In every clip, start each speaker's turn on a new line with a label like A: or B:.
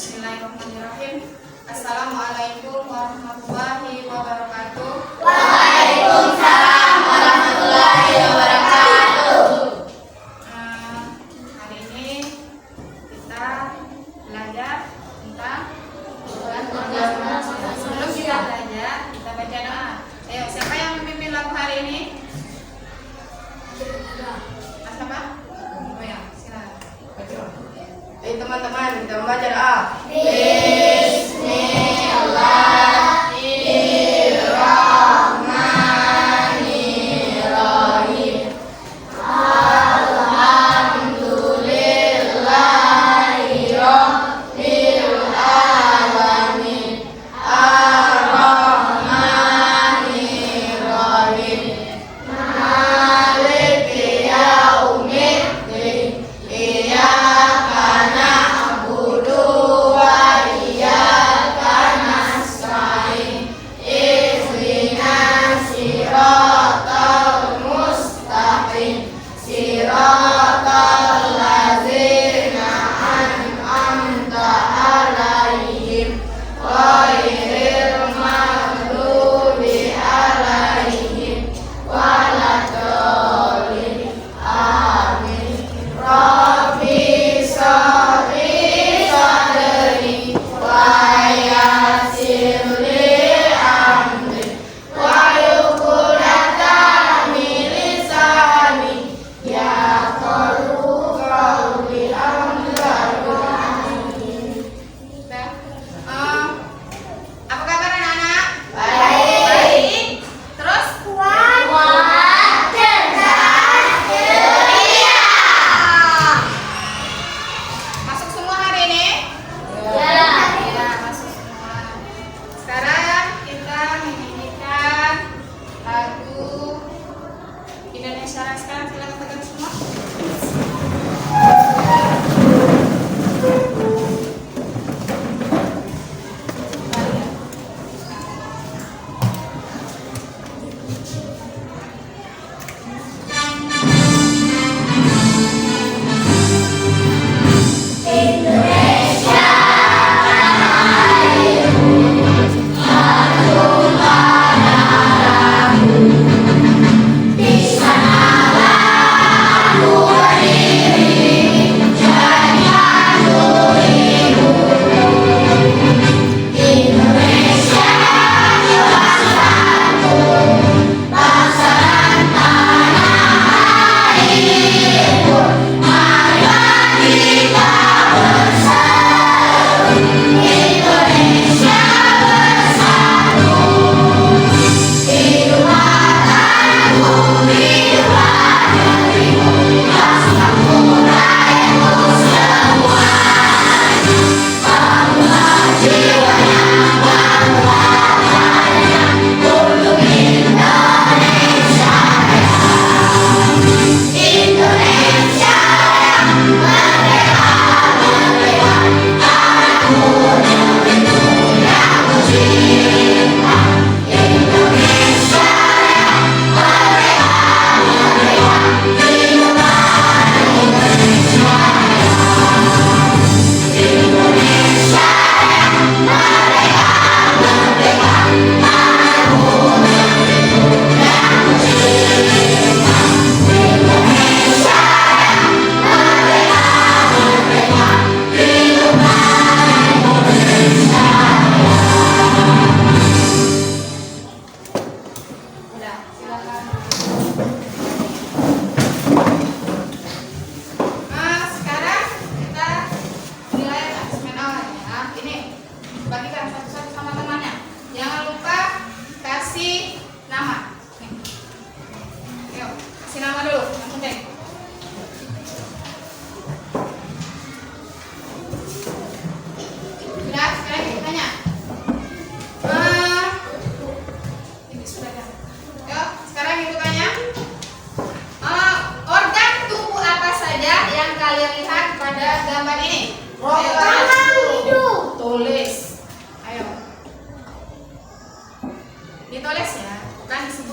A: Bismillahirrahmanirrahim. Assalamualaikum warahmatullahi wabarakatuh.
B: Waalaikumsalam warahmatullahi wabarakatuh.
A: Hari ini kita belajar tentang sebelum kita belajar, kita baca doa. Ayo, siapa yang memimpin lagu hari ini? Siapa? Oh ya, silakan.
C: Ayo teman-teman, kita membaca doa.
B: Bismillahirrahmanirrahim. Alhamdulillahi rabbil alamin. Ar-Rahmanir-Rahim. Maliki yaumiddin. Iyyaka na'budu wa iyyaka nasta'in. Ihdinas siratal mustaqim. Siratal ladzina an'amta 'alaihim ghairil maghdubi 'alaihim waladdallin. Amin. Rabbi shrah sadri wa yassir li amri wahlul 'uqdatam min lisani yafqahu qawli.
A: Apa kabar anak-anak?
B: Baik.
A: Baik. Terus?
B: Kuat, cerdas, ceria.
A: Masuk semua hari ini?
B: Ya.
A: Ya, masuk semua. Sekarang kita menyanyikan lagu Indonesia Raya. Sekarang silakan tekan semua. Udah, silakan. Sekarang kita nilai asesmen ya. Ini bagikan satu-satu sama temannya. Jangan lupa kasih nama. Nih. Yuk, kasih nama dulu, yang penting. Udah, sekarang kita tanya. Ini sudah kan? Yuk, sekarang ibu tanya. Organ tubuh apa saja yang kalian lihat pada gambar ini? Ayo, tulis. Ayo. Ditulis ya, bukan disebut.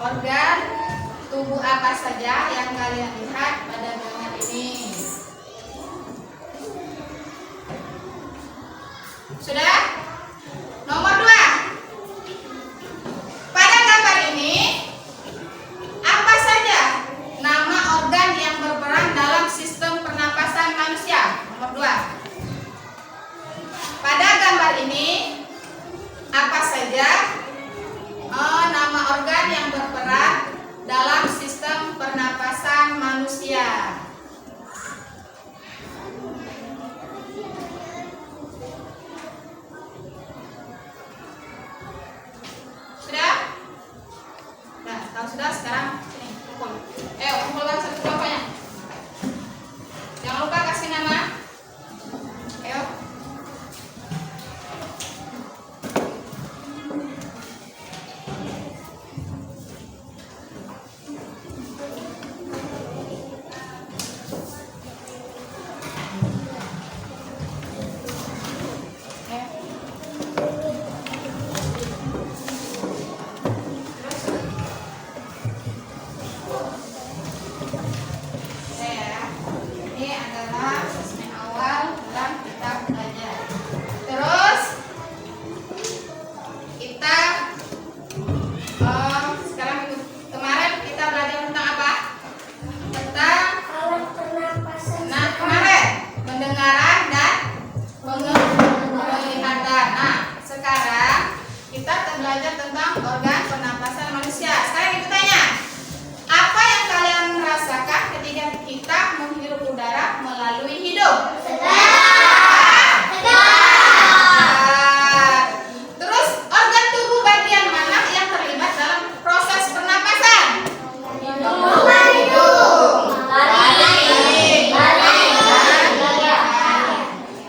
A: organ tubuh apa saja yang kalian lihat pada gambar ini? Sudah? Nomor 2. Pada gambar ini apa saja nama organ yang berperan dalam sistem pernapasan manusia? Nomor 2. Pada gambar ini apa saja nama organ yang berperan dalam sistem pernapasan manusia? Sudah? Nah, kalau sudah sekarang sini kumpul. Kumpulkan satu kelompoknya. Jangan lupa kasih nama. Ayo. Ini adalah asesmen awal dalam kitab belajar. Terus kita sekarang kemarin kita belajar tentang apa? Tentang
B: Alat pernapasan.
A: nah kemarin pendengaran dan penglihatan. Nah sekarang kita belajar tentang organ pernapasan manusia. Sekarang ibu tanya, apa yang kalian rasakan ketika kita menghirup udara melalui hidung? Terus organ tubuh bagian mana yang terlibat dalam proses pernapasan? Hidung.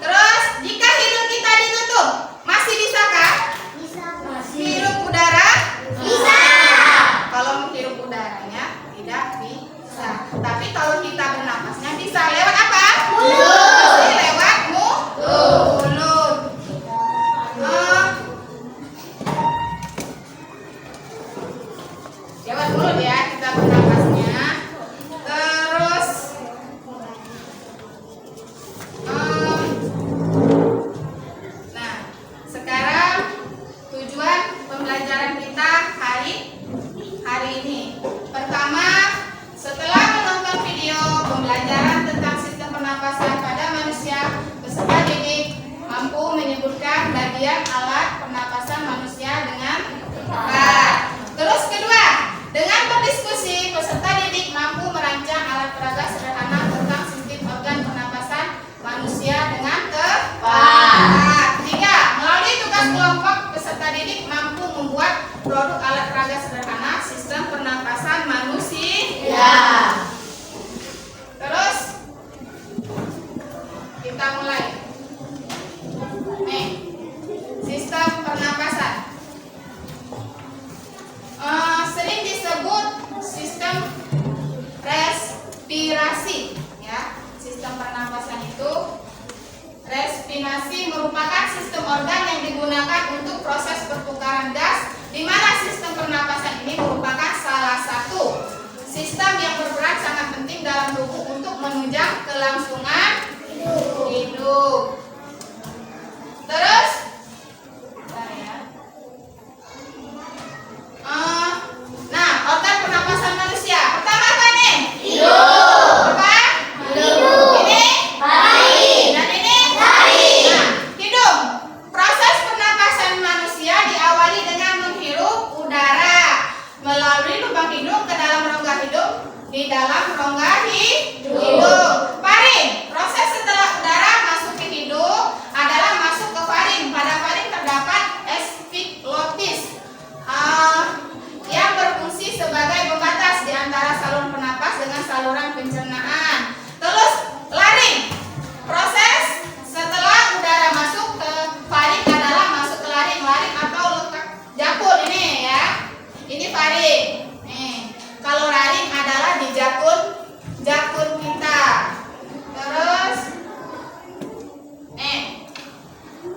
A: Terus jika hidung kita ditutup, masih bisakah hirup udara?
B: Bisa.
A: Kalau menghirup udaranya tidak bisa. Tapi kalau kita bernapasnya bisa lewat apa?
B: Mulut.
A: Pasti lewat mulut. Lewat mulut ya kita bernapasnya. Terus nah, sekarang tujuan pembelajaran kita hari ini. Pertama, setelah menonton video pembelajaran tentang sistem pernapasan pada manusia, peserta didik mampu menyebutkan bagian alat pernapasan manusia dengan tepat. Terus kedua, dengan berdiskusi, peserta didik mampu merancang alat peraga sederhana tentang sistem organ pernapasan manusia dengan tepat. Tiga, melalui tugas kelompok, peserta didik mampu membuat produk alat peraga sederhana sistem pernapasan manusia. Terus kita mulai. Nih, sistem pernapasan sering disebut sistem respirasi ya. Sistem pernapasan itu respirasi merupakan sistem organ yang digunakan untuk proses pertukaran gas, di mana sistem pernapasan ini merupakan salah satu sistem yang berperan sangat penting dalam tubuh untuk menunjang kelangsungan hidup. Terus, bentar ya. Nah, organ pernapasan manusia pertama apa nih?
B: Hidung.
A: Apa?
B: Hidung.
A: Ini?
B: Taring.
A: Dan ini?
B: Taring.
A: Nah, hidung. Proses pernapasan manusia diawali dengan menghirup udara melalui lubang hidung ke dalam rongga hidung di dalam rongga hidung. Faring. Proses setelah udara masuk ke hidung adalah masuk ke faring. Pada faring terdapat epiglottis yang berfungsi sebagai pembatas di antara saluran pernapas dengan saluran pencernaan. Terus laring. Proses setelah udara masuk ke faring adalah masuk ke laring. Laring atau letak jakun ini ya. Ini faring. Nih, kalau laring adalah di jakun kita. Terus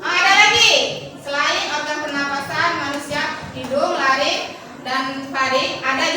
A: ada lagi selain organ pernapasan manusia, hidung, laring dan faring, ada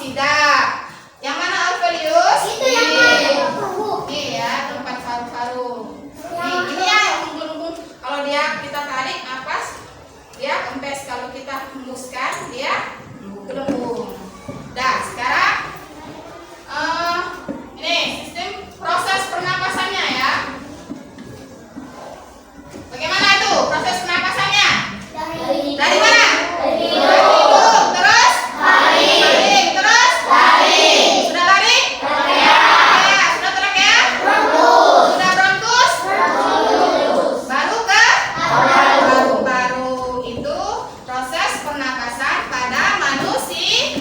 A: oksida. Yang mana Alfelius?
B: Itu yang mana?
A: Ini ya, tempat paru-paru. Nih, ini ya yang menggelembung. Kalau dia kita tarik napas, dia kempes. Kalau kita hembuskan, dia gelembung. Dah, sekarang ini sistem proses pernapasannya ya. Bagaimana itu proses pernapasannya? Dari mana? Dari hidung. Terus? Tarik. Terus? Tarik. Sudah lari? Trakea. Sudah trakea? Sudah bronkus? Baru ke? Paru-paru. Itu proses pernapasan pada manusia.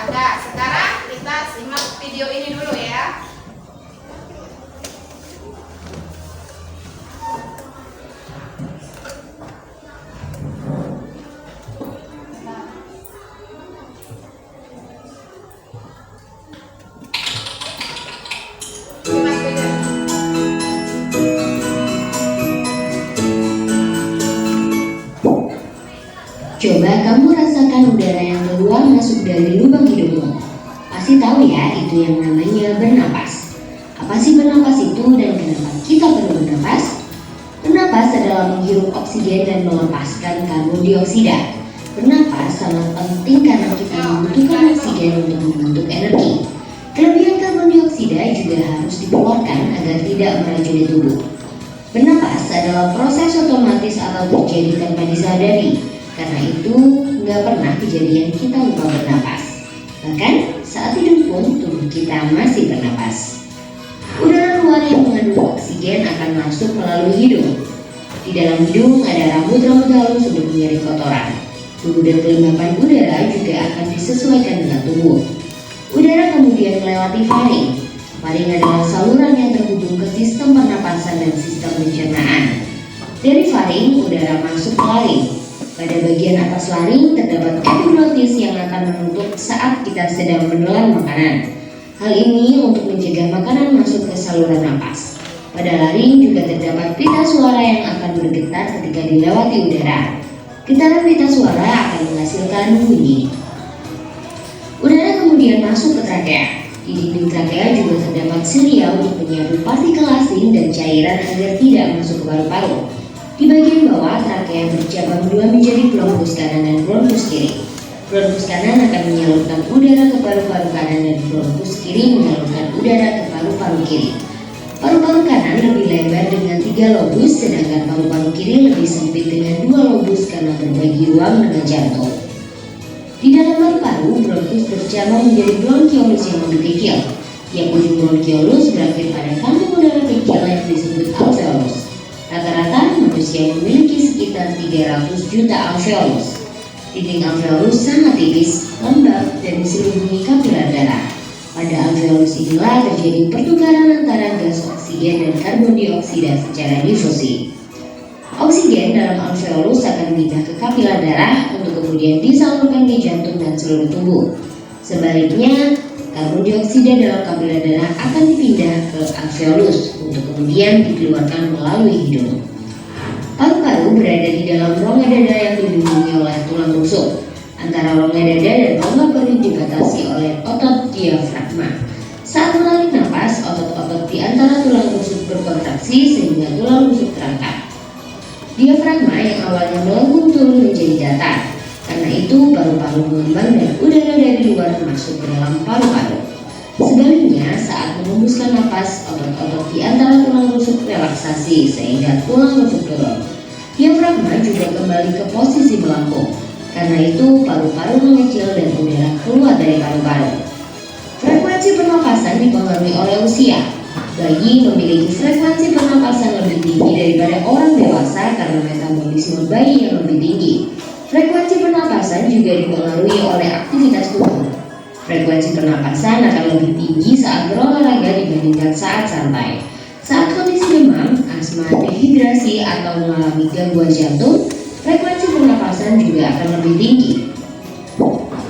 A: Dah, sekarang kita simak video ini dulu ya. Simak video.
D: Coba kamu rasakan udara yang keluar masuk dari lubang hidungmu. Pasti tahu ya, itu yang namanya bernapas. Apa sih bernapas itu dan kenapa kita perlu bernapas? Bernapas adalah menghirup oksigen dan melepaskan karbon dioksida. Bernapas sangat penting karena kita membutuhkan oksigen untuk membentuk energi. Kelebihan karbon dioksida juga harus dikeluarkan agar tidak meracuni tubuh. Bernapas adalah proses otomatis atau terjadi tanpa disadari. Karena itu, nggak pernah kejadian kita lupa bernapas. Bahkan, saat hidup pun tubuh kita masih bernapas. Udara luar yang mengandung oksigen akan masuk melalui hidung. Di dalam hidung ada rambut-rambut halus untuk menyaring kotoran. Tubuh dan kelembapan udara juga akan disesuaikan dengan tubuh. Udara kemudian melewati faring. Faring adalah saluran yang terhubung ke sistem pernapasan dan sistem pencernaan. Dari faring, udara masuk ke laring. Pada bagian atas laring terdapat epiglottis yang akan menutup saat kita sedang menelan makanan. Hal ini untuk mencegah makanan masuk ke saluran napas. Pada laring juga terdapat pita suara yang akan bergetar ketika dilewati udara. Getaran pita suara akan menghasilkan bunyi. Udara kemudian masuk ke trakea. Di dinding trakea juga terdapat silia untuk menyaring partikel asing dan cairan agar tidak masuk ke paru-paru. Di bagian bawah, trakea bercabang dua menjadi bronkus kanan dan bronkus kiri. Bronkus kanan akan menyalurkan udara ke paru-paru kanan dan bronkus kiri menyalurkan udara ke paru-paru kiri. Paru-paru kanan lebih lebar dengan 3 lobus, sedangkan paru-paru kiri lebih sempit dengan 2 lobus karena berbagi ruang dengan jantung. Di dalam paru-paru, bronkus bercabang menjadi bronkiolus yang lebih kecil. Yang ujung bronkiolus berakhir pada kantong udara kecil yang disebut alveolus. Rata-rata manusia memiliki sekitar 300 juta alveolus. Dinding alveolus sangat tipis, lembab, dan diselimuti kapiler darah. Pada alveolus inilah terjadi pertukaran antara gas oksigen dan karbon dioksida secara difusi. Oksigen dalam alveolus akan pindah ke kapiler darah untuk kemudian disalurkan ke jantung dan seluruh tubuh. Sebaliknya, karbon dioksida dalam kapiler darah akan dipindah ke alveolus untuk kemudian dikeluarkan melalui hidung. Paru-paru berada di dalam rongga dada yang dilindungi oleh tulang rusuk. Antara rongga dada dan rongga perut dibatasi oleh otot diafragma. Saat menarik napas, otot-otot di antara tulang rusuk berkontraksi sehingga tulang rusuk terangkat. Diafragma yang awalnya melengkung turun menjadi datar. Karena itu, paru-paru mengembang dan udara dari luar masuk ke dalam paru-paru. Sebaliknya, saat menghembuskan napas, otot-otot di antara tulang rusuk relaksasi sehingga tulang rusuk turun. Diafragma juga kembali ke posisi melengkung. Karena itu, paru-paru mengecil dan udara keluar dari paru-paru. Frekuensi pernapasan dipengaruhi oleh usia. Bayi memiliki frekuensi pernapasan lebih tinggi daripada orang dewasa karena metabolisme bayi yang lebih tinggi. Frekuensi pernapasan juga dipengaruhi oleh aktivitas tubuh. Frekuensi pernapasan akan lebih tinggi saat berolahraga dibandingkan saat santai. Saat kondisi demam, asma, dehidrasi, atau mengalami gangguan jantung, frekuensi pernapasan juga akan lebih tinggi.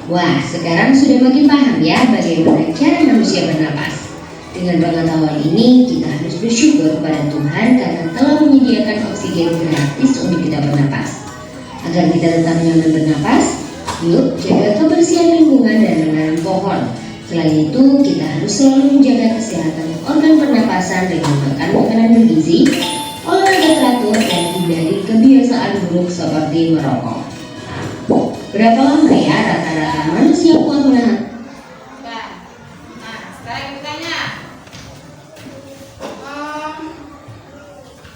D: Wah, sekarang sudah makin paham ya bagaimana cara manusia bernapas. Dengan pengetahuan ini, kita harus bersyukur kepada Tuhan karena telah menyediakan oksigen gratis untuk kita bernapas. Agar kita tetap nyaman bernapas, Yuk, jaga kebersihan lingkungan dan menanam pohon. Selain itu, kita harus selalu menjaga kesehatan organ pernapasan dengan makan makanan bergizi, olahraga teratur, dan hindari kebiasaan buruk seperti merokok. Berapa lama ya rata-rata manusia kuat menahan?
A: Nah, sekarang ibu tanya.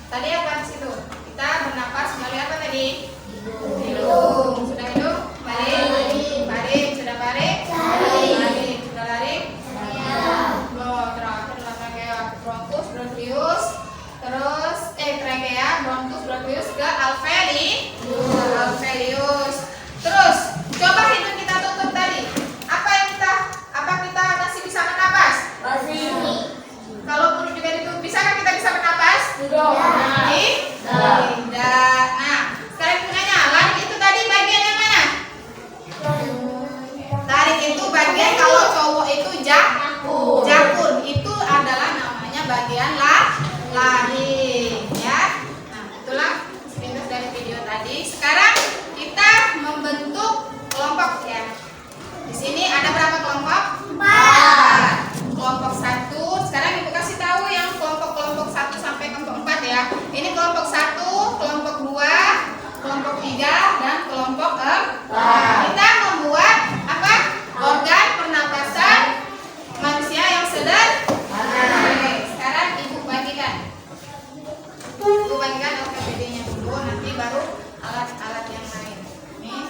A: Tadi apa di situ? Kita bernapas melalui apa tadi? Hidung. Sudah hidung? Balik. Balik. Sudah balik? Balik. Sudah lari? Belum. Terakhir adalah trachea, bronkus, bronchius. Terus trachea, bronkus, bronchius ke alveolus. Terus coba hidung kita tutup tadi. Apa kita masih bisa bernapas? Kalau perut juga ditutup, bisakah kita bisa bernapas? Tidak. Nah, sekarang gunanya larik itu tadi bagian yang mana? Larik itu bagian kalau cowok itu jakun itu adalah namanya bagian laring ya. Nah, itulah sepintas dari video tadi. Sekarang kita membentuk kelompok ya. Di sini ada berapa kelompok? 4. Kelompok 1. Sekarang ibu kasih tahu yang kelompok 1 sampai kelompok 4 ya. Ini kelompok 1, kelompok 2, kelompok 3 dan kelompok 4. Kita membuat apa? Organ pernapasan manusia yang sederhana. Oke, sekarang ibu bagikan. Ibu bagikan OKPD-nya dulu, nanti baru alat-alat yang lain. Nih.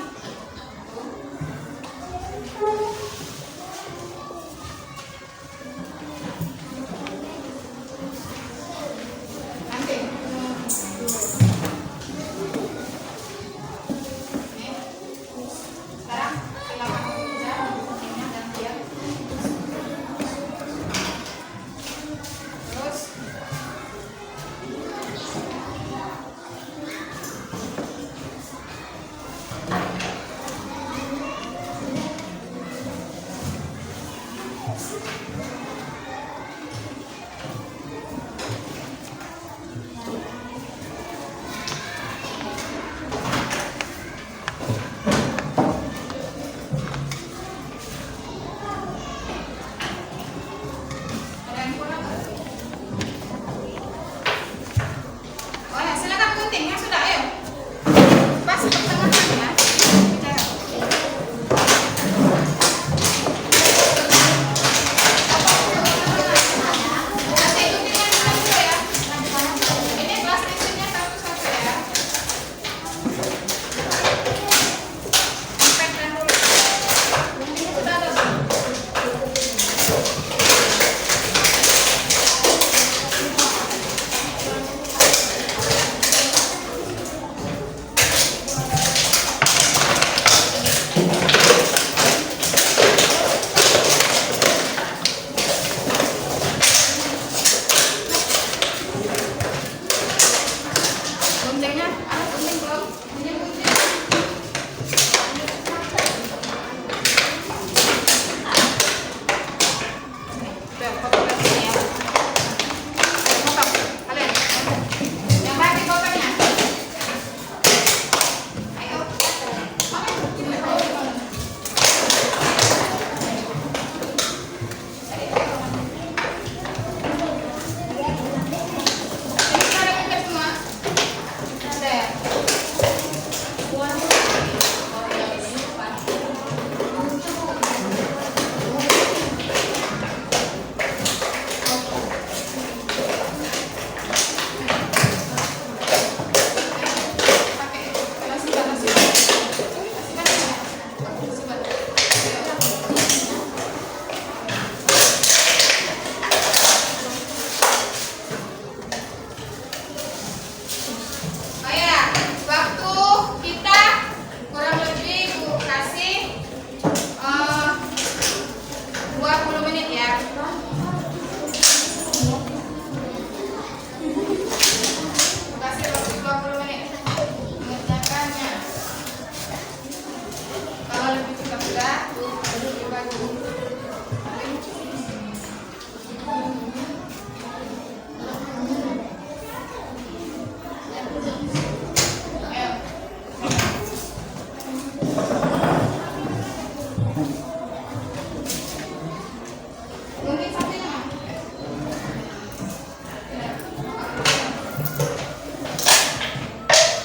A: Gunting sampingnya.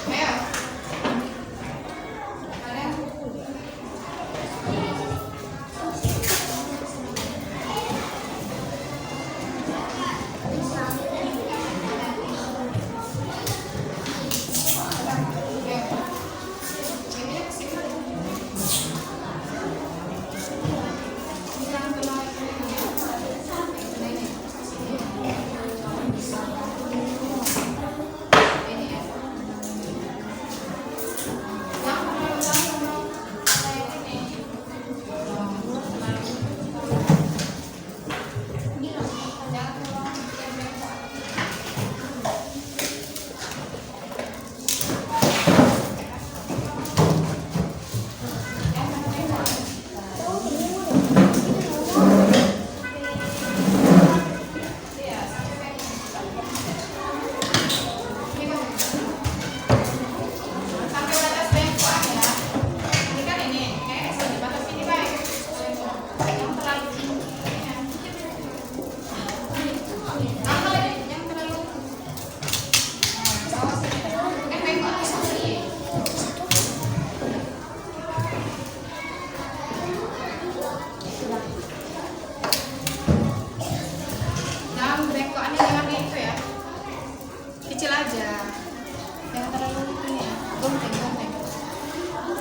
A: Ayo. Ada. Sampai batas bengkok ya. Ini kan ini, kayak di batas ini baik. Yang terlalu yang terlalu bawah sini. Kan bengkok di sini. Jangan bengkokannya jangan itu ya. Kecil aja. Jangan terlalu ini ya. Gunting.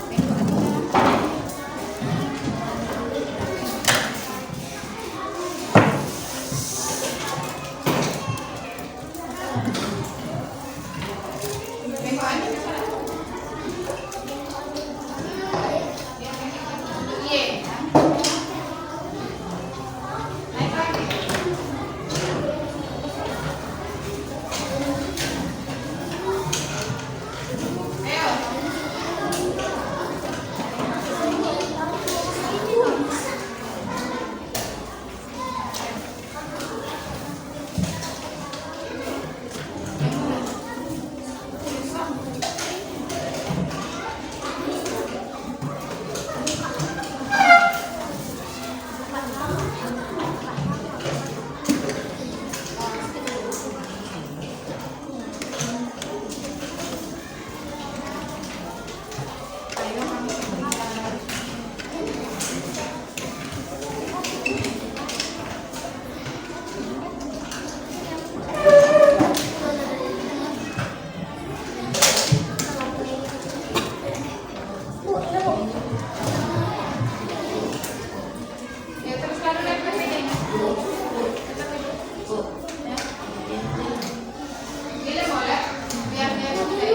A: Bengkok aja. Bengkok aja bisa. Iya. Naik lagi. Ayo. Ya terus lalu lihat ke sini. Ya. Bila boleh, biar dia mulai.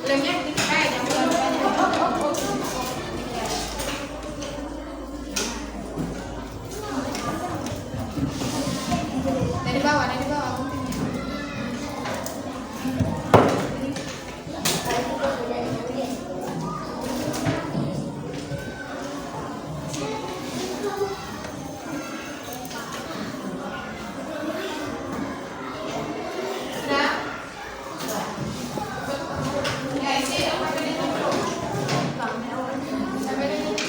A: Lemnya dikit aja, jangan terlalu banyak. Dari bawah guntingnya. Sudah? Ya, isi sampai di sini dulu. Sampai di sini.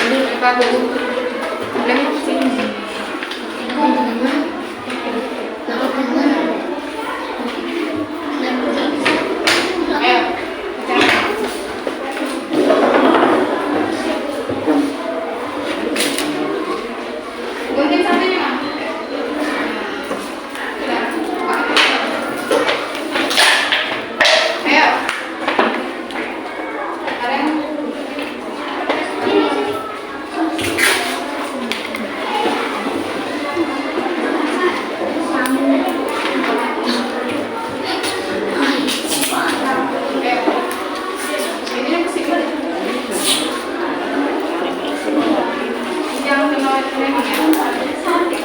A: Lepas dulu. Lagi sini. Ayo. Gunting satunya. Ayo. Kalian yang kenal memang ya.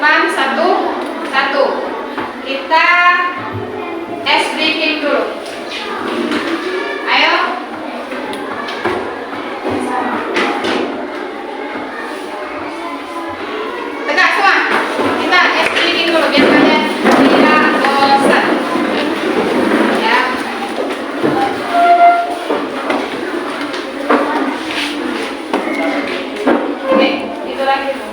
A: depan satu. Kita ice breaking dulu. Ayo. Tegak semua. Kita ice breaking dulu biar kalian tidak bosan. Ya. Oke, itu lagi.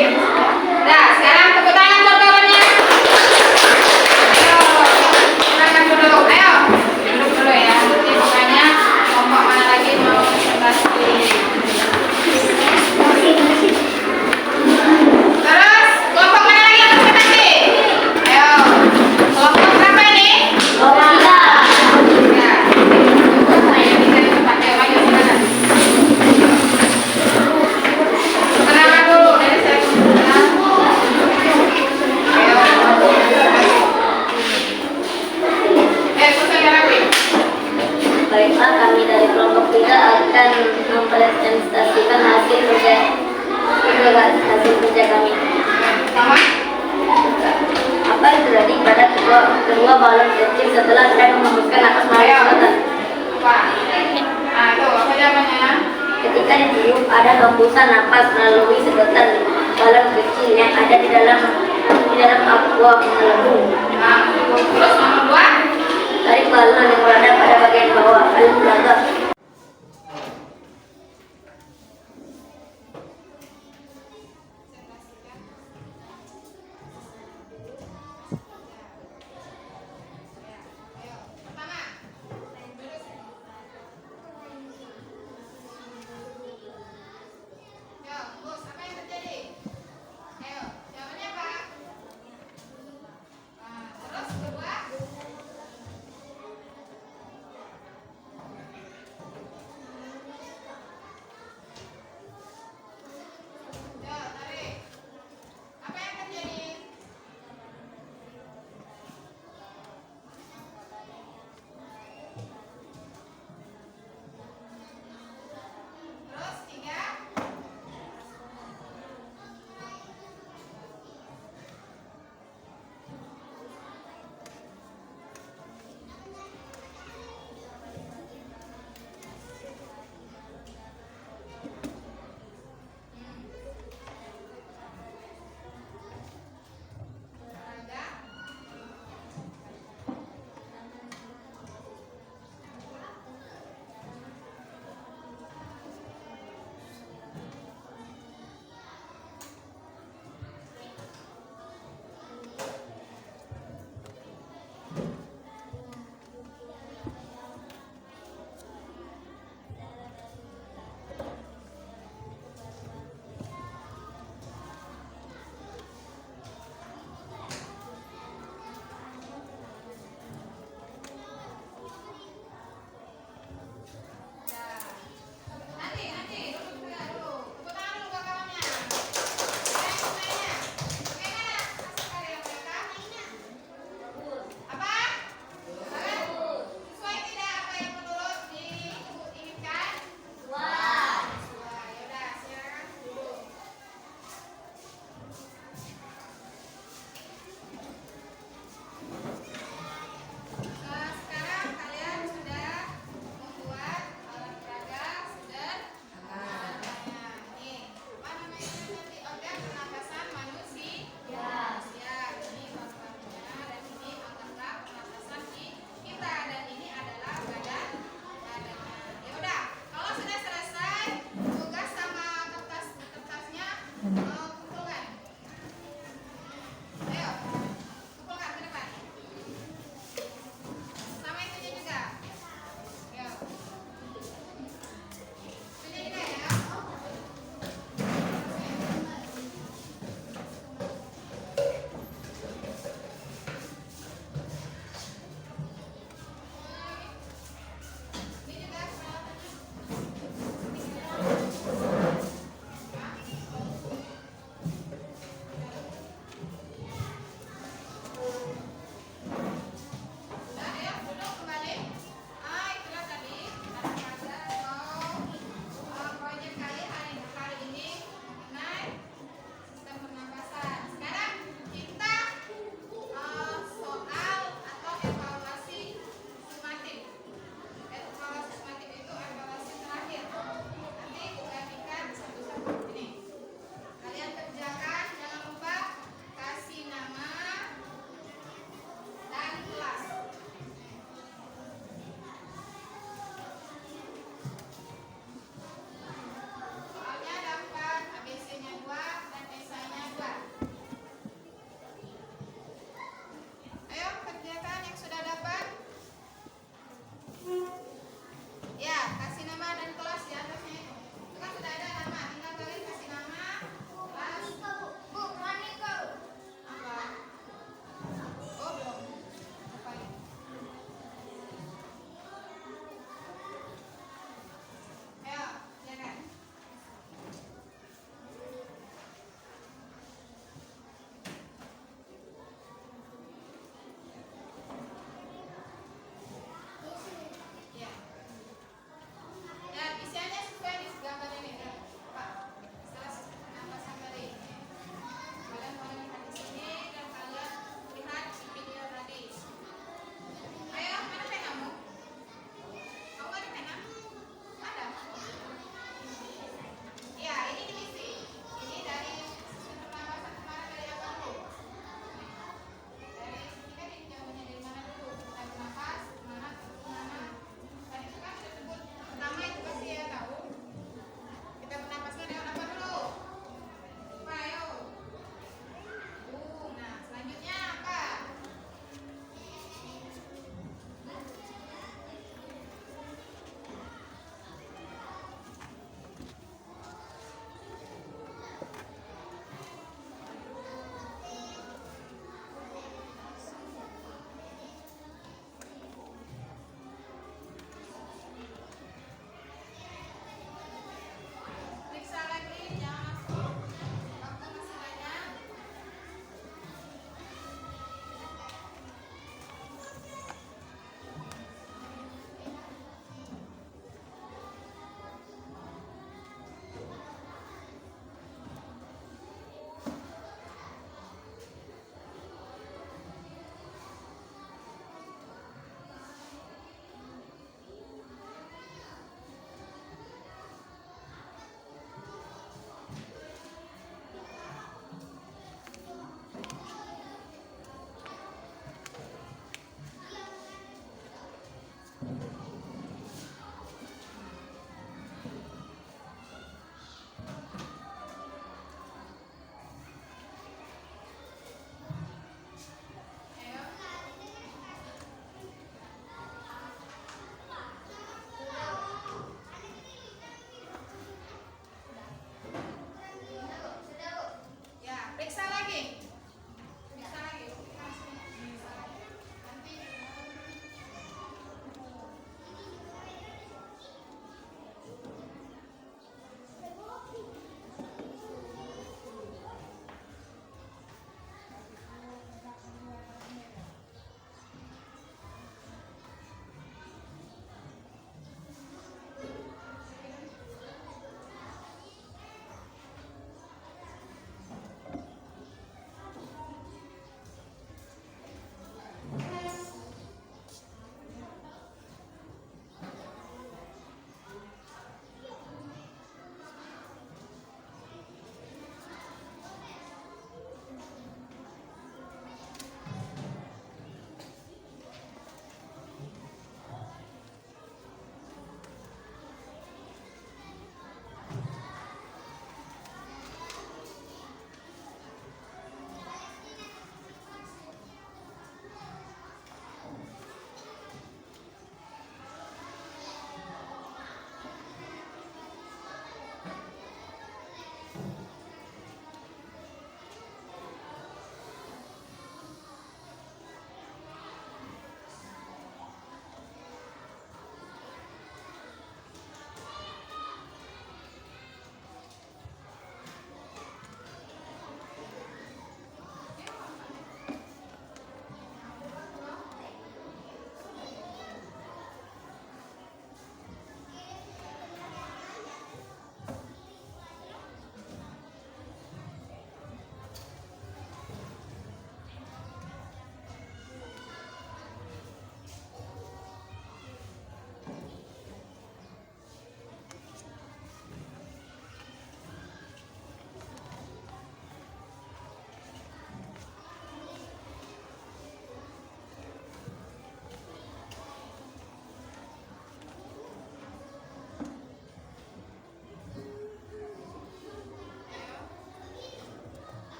A: Nah, sekarang tepuk tangan buat kawannya. Ayo, silakan duduk. Ayo, duduk dulu ya. Nanti makanya kelompok mana lagi mau presentasi. Terus, kelompok mana lagi yang presentasi? Ayo, kelompok berapa ini? Ya, yang bisa dipakai lagi silakan. Kenalan dulu dari saya. Ayo. Selesai rapi.
B: Baiklah, kami dari kelompok 3 akan mempresentasikan hasil kerja kami.
A: Sama?
B: Apa yang terjadi pada kedua balon kecil setelah saya menghembuskan napas melalui sedotan?
A: Apa? Nah, itu apa jawabannya?
B: Ketika ditiup, ada hembusan napas melalui sedotan balon kecil yang ada di dalam aqua menggelembung.
A: Nah, terus nomor 2.
B: Tarik balon yang berada pada bagian bawah, lalu belaga.
A: Ayo, pertama. Ayo, Bos, apa yang terjadi? Ayo, jawabannya apa? Nah, terus kedua.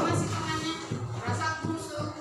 A: Masih tangannya rasa kusuk.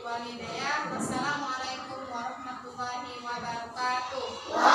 A: wal walidayah. Wassalamualaikum warahmatullahi wabarakatuh.